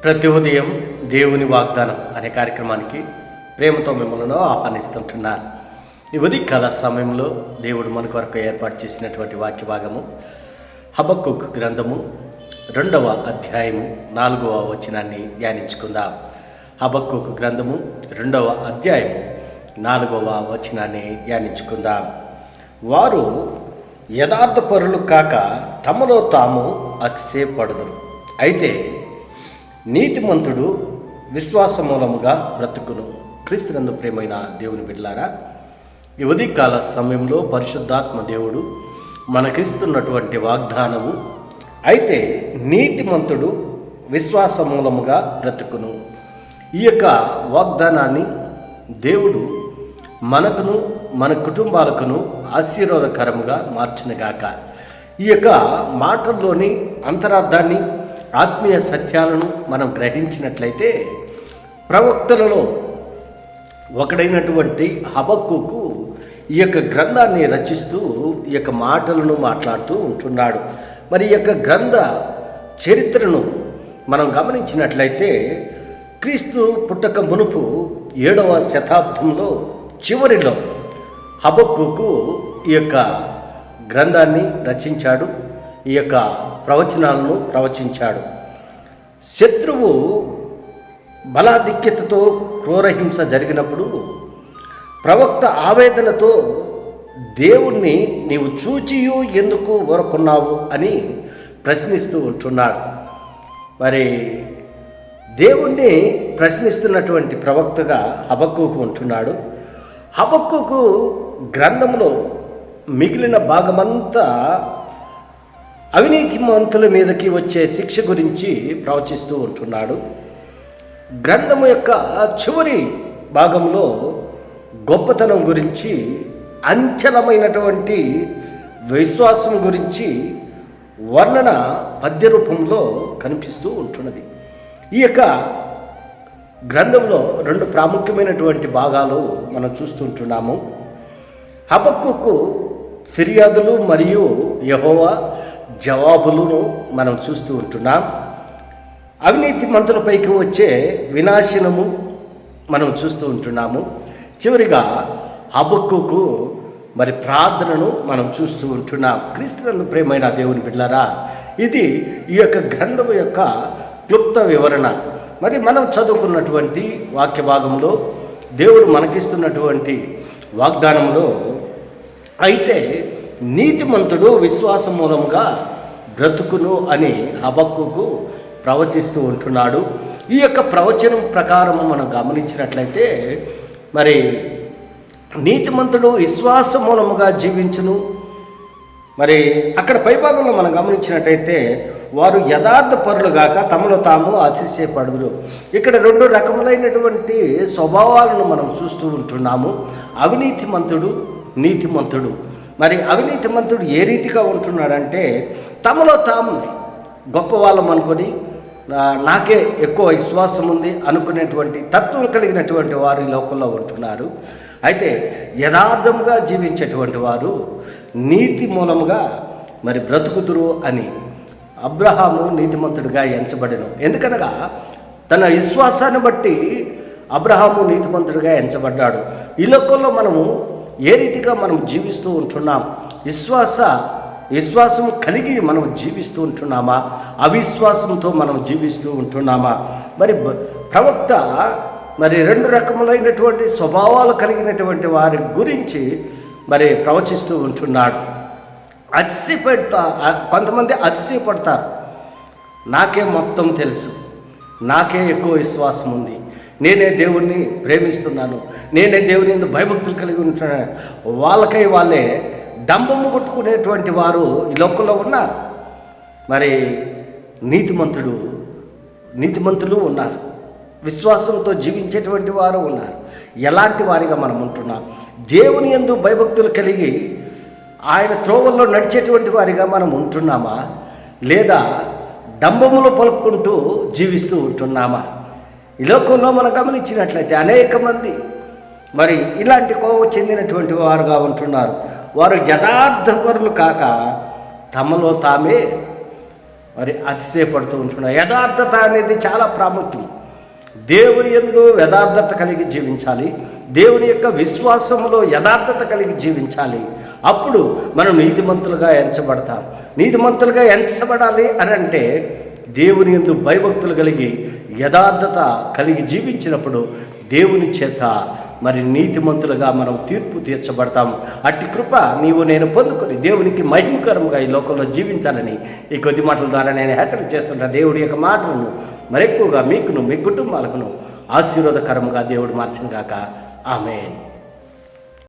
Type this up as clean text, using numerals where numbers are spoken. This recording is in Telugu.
ప్రతి ఉదయం దేవుని వాగ్దానం అనే కార్యక్రమానికి ప్రేమతో మిమ్మల్ని ఆహ్వానిస్తుంటున్నాను. ఈ ఉదయకాల సమయంలో దేవుడు మన కొరకు ఏర్పాటు చేసినటువంటి వాక్య భాగము హబక్కూకు గ్రంథము 2వ అధ్యాయము 4వ వచనాన్ని ధ్యానించుకుందాం. హబక్కూకు గ్రంథము 2వ అధ్యాయము 4వ వచనాన్ని ధ్యానించుకుందాం. వారు యథార్థపరులు కాక తమలో తాము అతిశయపడుదురు, అయితే నీతిమంతుడు విశ్వాస మూలముగా బ్రతుకును. క్రీస్తునందు ప్రియమైన దేవుని బిడ్డలారా, ఈ ఉదయకాల సమయంలో పరిశుద్ధాత్మ దేవుడు మనకిస్తున్నటువంటి వాగ్దానము, అయితే నీతిమంతుడు విశ్వాస మూలముగా బ్రతుకును. ఈ యొక్క వాగ్దానాన్ని దేవుడు మనకును మన కుటుంబాలకును ఆశీర్వాదకరముగా మార్చునుగాక. ఈ యొక్క మాటల్లోని అంతరార్థాన్ని, ఆత్మీయ సత్యాలను మనం గ్రహించినట్లయితే, ప్రవక్తలలో ఒకడైనటువంటి హబక్కూకు ఈ యొక్క గ్రంథాన్ని రచిస్తూ ఈ యొక్క మాటలను మాట్లాడుతూ ఉంటున్నాడు. మరి ఈ యొక్క గ్రంథ చరిత్రను మనం గమనించినట్లయితే, క్రీస్తు పుట్టక మునుపు 7వ శతాబ్దంలో చివరిలో హబక్కూకు ఈ యొక్క గ్రంథాన్ని రచించాడు. ఈ యొక్క ప్రవచనాలను ప్రవచించాడు. శత్రువు బలాధిక్యతతో క్రూరహింస జరిగినప్పుడు ప్రవక్త ఆవేదనతో దేవుణ్ణి నీవు చూచియు ఎందుకు ఊరకున్నావు అని ప్రశ్నిస్తూ ఉంటున్నాడు. మరి దేవుణ్ణి ప్రశ్నిస్తున్నటువంటి ప్రవక్తగా హబక్కూకు ఉంటున్నాడు. హబక్కూకు గ్రంథంలో మిగిలిన భాగమంతా అవినీతిమంతుల మీదకి వచ్చే శిక్ష గురించి ప్రవచిస్తూ ఉంటున్నాడు. గ్రంథము యొక్క చివరి భాగంలో గొప్పతనం గురించి, అంచలమైనటువంటి విశ్వాసం గురించి వర్ణన పద్య రూపంలో కనిపిస్తూ ఉంటున్నది. ఈ యొక్క గ్రంథంలో 2 ప్రాముఖ్యమైనటువంటి భాగాలు మనం చూస్తుంటున్నాము. హబక్కూకు ఫిర్యాదులు మరియు యెహోవా జవాబులను మనం చూస్తూ ఉంటున్నాం. అవినీతి మంతులపైకి వచ్చే వినాశనము మనం చూస్తూ ఉంటున్నాము. చివరిగా హబక్కూకు మరి ప్రార్థనను మనం చూస్తూ ఉంటున్నాం. క్రీస్తునందు ప్రియమైన దేవుని బిడ్డలారా, ఇది ఈ యొక్క గ్రంథం యొక్క క్లుప్త వివరణ. మరి మనం చదువుకున్నటువంటి వాక్య భాగంలో దేవుడు మనకిస్తున్నటువంటి వాగ్దానంలో, అయితే నీతిమంతుడు విశ్వాస మూలముగా బ్రతుకును అని హబక్కూకు ప్రవచిస్తూ ఉంటున్నాడు. ఈ యొక్క ప్రవచనం ప్రకారం మనం గమనించినట్లయితే, మరి నీతిమంతుడు విశ్వాస మూలముగా జీవించును. మరి అక్కడ పైభాగంలో మనం గమనించినట్లయితే, వారు యథార్థపరులు గాక తమలో తాము అతిశయపడుదురు. ఇక్కడ 2 రకములైనటువంటి స్వభావాలను మనం చూస్తూ ఉంటున్నాము. అవినీతిమంతుడు, నీతిమంతుడు. మరి అవినీతిమంతుడు ఏ రీతిగా ఉంటున్నాడంటే, తమలో తాము గొప్పవాళ్ళం అనుకొని నాకే ఎక్కువ విశ్వాసం ఉంది అనుకునేటువంటి తత్వం కలిగినటువంటి వారు ఈ లోకంలో ఉంటున్నారు. అయితే యథార్థముగా జీవించేటువంటి వారు నీతి మూలముగా మరి బ్రతుకుదురు అని అబ్రహాము నీతిమంతుడిగా ఎంచబడెను. ఎందుకనగా తన విశ్వాసాన్ని బట్టి అబ్రహాము నీతిమంతుడిగా ఎంచబడ్డాడు. ఈ లోకంలో మనము ఏ రీతిగా మనం జీవిస్తూ ఉంటున్నాం? విశ్వాసం కలిగి మనం జీవిస్తూ ఉంటున్నామా? అవిశ్వాసంతో మనం జీవిస్తూ ఉంటున్నామా? మరి ప్రవక్త మరి 2 రకములైనటువంటి స్వభావాలు కలిగినటువంటి వారి గురించి మరి ప్రవచిస్తూ ఉంటున్నాడు. కొంతమంది అతిశయపడతారు. నాకే మొత్తం తెలుసు, నాకే ఎక్కువ విశ్వాసం ఉంది, నేనే దేవుణ్ణి ప్రేమిస్తున్నాను, నేనే దేవుని యందు భయభక్తులు కలిగి ఉంటున్నాను. వాళ్ళకై వాళ్ళే డంబము కొట్టుకునేటువంటి వారు ఈ లోకంలో ఉన్నారు. మరి నీతిమంతులు ఉన్నారు, విశ్వాసంతో జీవించేటువంటి వారు ఉన్నారు. ఎలాంటి వారిగా మనం ఉంటున్నాం? దేవుని యందు భయభక్తులు కలిగి ఆయన త్రోవల్లో నడిచేటువంటి వారిగా మనం ఉంటున్నామా, లేదా డంబములు పలుకుంటూ జీవిస్తూ ఉంటున్నామా? ఈ లోకంలో మనం గమనించినట్లయితే అనేక మంది మరి ఇలాంటి కోవ చెందినటువంటి వారుగా ఉంటున్నారు. వారు యథార్థపరులు కాక తమలో తామే మరి అతిశయపడుతూ ఉంటున్నాం. యథార్థత అనేది చాలా ప్రాముఖ్యం. దేవుని యందు యథార్థత కలిగి జీవించాలి. దేవుని యొక్క విశ్వాసంలో యథార్థత కలిగి జీవించాలి. అప్పుడు మనం నీతిమంతులుగా ఎంచబడతాం. నీతిమంతులుగా ఎంచబడాలి అని అంటే దేవుని యందు భయభక్తులు కలిగి యథార్థత కలిగి జీవించినప్పుడు దేవుని చేత మరి నీతిమంతులుగా మనం తీర్పు తీర్చబడతాం. అట్టి కృప నీవు నేను పొందుకొని దేవునికి మహిమకరంగా ఈ లోకంలో జీవించాలని ఈ కొద్ది మాటల ద్వారా నేను హెచ్చరిక చేస్తున్నా. దేవుడి యొక్క మాటలను మరెక్కువగా మీకును మీ కుటుంబాలకును ఆశీర్వాదకరంగా దేవుడు మార్చిన గాక. ఆమేన్.